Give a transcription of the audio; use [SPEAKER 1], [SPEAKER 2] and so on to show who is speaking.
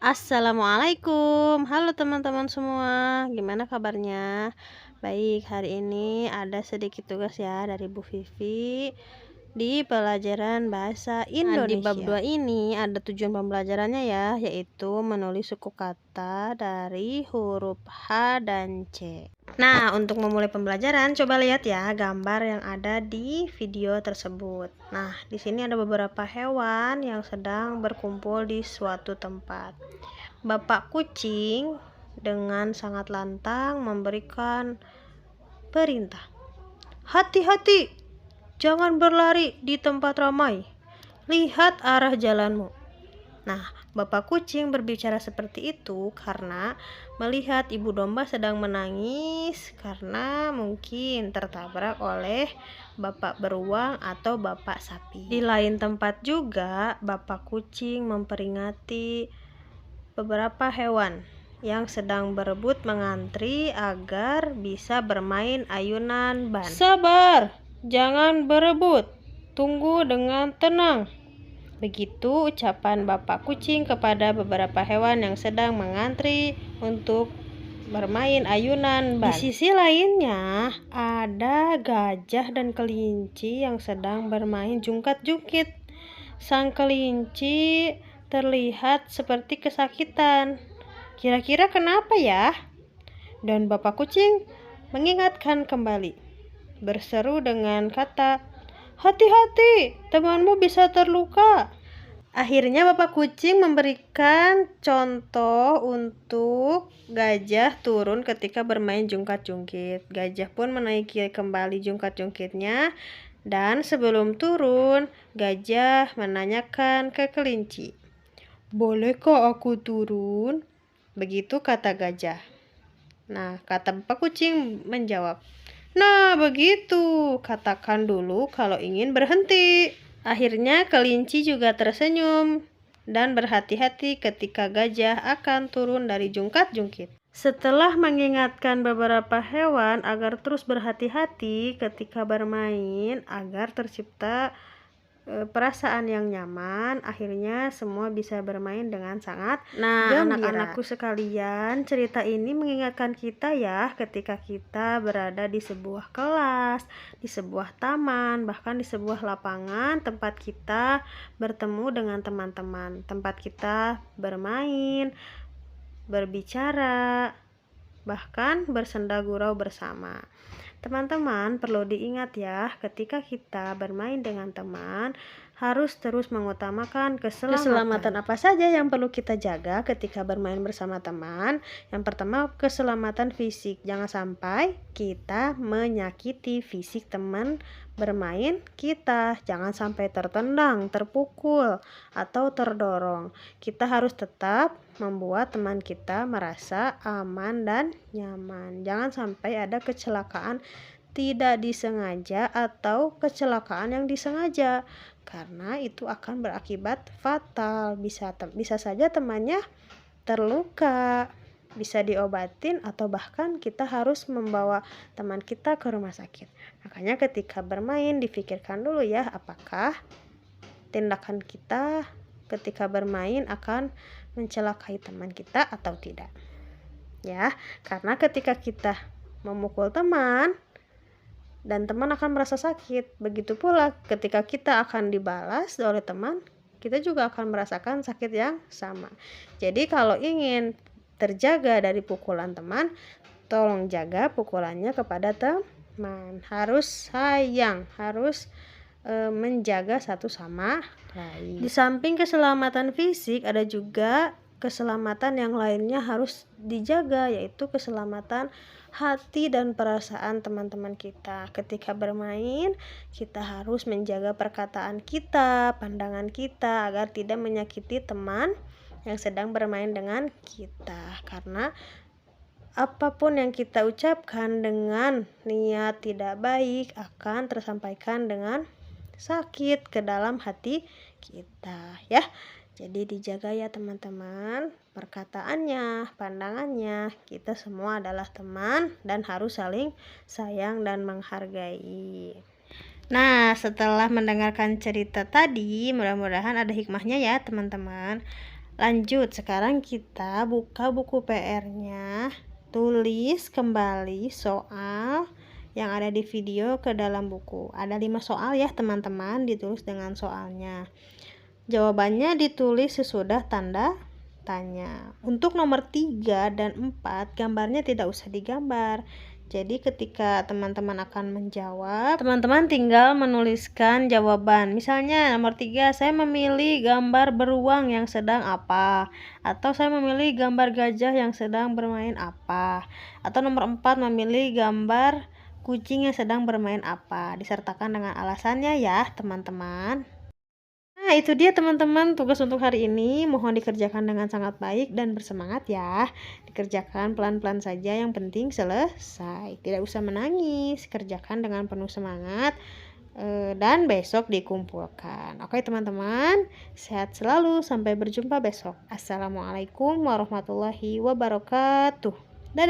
[SPEAKER 1] Assalamualaikum, halo teman-teman semua, gimana kabarnya? Baik, hari ini ada sedikit tugas ya dari Bu Vivi di pelajaran bahasa Indonesia. Di bab 2 ini ada tujuan pembelajarannya ya, yaitu menulis suku kata dari huruf H dan C. Nah, untuk memulai pembelajaran, coba lihat ya gambar yang ada di video tersebut. Nah, di sini ada beberapa hewan yang sedang berkumpul di suatu tempat. Bapak kucing dengan sangat lantang memberikan perintah. Hati-hati, jangan berlari di tempat ramai. Lihat arah jalanmu. Nah, Bapak kucing berbicara seperti itu karena melihat ibu domba sedang menangis karena mungkin tertabrak oleh bapak beruang atau bapak sapi. Di lain tempat juga, Bapak kucing memperingati beberapa hewan yang sedang berebut mengantri agar bisa bermain ayunan ban. Sabar, jangan berebut, tunggu dengan tenang. Begitu ucapan Bapak kucing kepada beberapa hewan yang sedang mengantri untuk bermain ayunan ban. Di sisi lainnya, ada gajah dan kelinci yang sedang bermain jungkat-jungkit. Sang kelinci terlihat seperti kesakitan. Kira-kira kenapa ya? Dan Bapak kucing mengingatkan kembali, berseru dengan kata, hati-hati, temanmu bisa terluka. Akhirnya Bapak kucing memberikan contoh untuk gajah turun ketika bermain jungkat-jungkit. Gajah pun menaiki kembali jungkat-jungkitnya dan sebelum turun, gajah menanyakan ke kelinci, bolehkah aku turun? Begitu kata gajah. Nah, kata Bapak kucing menjawab, nah begitu, katakan dulu kalau ingin berhenti. Akhirnya kelinci juga tersenyum dan berhati-hati ketika gajah akan turun dari jungkat-jungkit. Setelah mengingatkan beberapa hewan agar terus berhati-hati ketika bermain agar tercipta perasaan yang nyaman, akhirnya semua bisa bermain dengan sangat gembira. Anak-anakku sekalian, cerita ini mengingatkan kita ya ketika kita berada di sebuah kelas, di sebuah taman, bahkan di sebuah lapangan tempat kita bertemu dengan teman-teman, tempat kita bermain, berbicara, bahkan bersenda gurau bersama. Teman-teman perlu diingat ya, ketika kita bermain dengan teman harus terus mengutamakan keselamatan. Apa saja yang perlu kita jaga ketika bermain bersama teman? Yang pertama, keselamatan fisik. Jangan sampai kita menyakiti fisik teman bermain kita. Jangan sampai tertendang, terpukul, atau terdorong. Kita harus tetap membuat teman kita merasa aman dan nyaman. Jangan sampai ada kecelakaan tidak disengaja atau kecelakaan yang disengaja, karena itu akan berakibat fatal. Bisa saja temannya terluka, bisa diobatin, atau bahkan kita harus membawa teman kita ke rumah sakit. Makanya ketika bermain difikirkan dulu ya, apakah tindakan kita ketika bermain akan mencelakai teman kita atau tidak. Ya, karena ketika kita memukul teman dan teman akan merasa sakit, begitu pula ketika kita akan dibalas oleh teman, kita juga akan merasakan sakit yang sama. Jadi kalau ingin terjaga dari pukulan teman, tolong jaga pukulannya kepada teman. Harus sayang, harus menjaga satu sama lain. Di samping keselamatan fisik, ada juga keselamatan yang lainnya harus dijaga, yaitu keselamatan hati dan perasaan teman-teman kita. Ketika bermain, kita harus menjaga perkataan kita, pandangan kita agar tidak menyakiti teman yang sedang bermain dengan kita. Karena apapun yang kita ucapkan dengan niat tidak baik akan tersampaikan dengan sakit ke dalam hati kita ya. Jadi dijaga ya teman-teman, perkataannya, pandangannya. Kita semua adalah teman dan harus saling sayang dan menghargai. Nah, setelah mendengarkan cerita tadi, mudah-mudahan ada hikmahnya ya teman-teman. Lanjut, sekarang kita buka buku PR-nya, tulis kembali soal yang ada di video ke dalam buku. Ada 5 soal ya teman-teman, ditulis dengan soalnya. Jawabannya ditulis sesudah tanda tanya. Untuk nomor 3 dan 4, gambarnya tidak usah digambar. Jadi ketika teman-teman akan menjawab, teman-teman tinggal menuliskan jawaban. Misalnya nomor 3, saya memilih gambar beruang yang sedang apa. Atau saya memilih gambar gajah yang sedang bermain apa. Atau nomor 4, memilih gambar kucing yang sedang bermain apa. Disertakan dengan alasannya ya teman-teman. Nah, itu dia teman-teman tugas untuk hari ini. Mohon dikerjakan dengan sangat baik dan bersemangat ya. Dikerjakan pelan-pelan saja, yang penting selesai. Tidak usah menangis, kerjakan dengan penuh semangat. Dan besok dikumpulkan. Oke teman-teman, sehat selalu, sampai berjumpa besok. Assalamualaikum warahmatullahi wabarakatuh.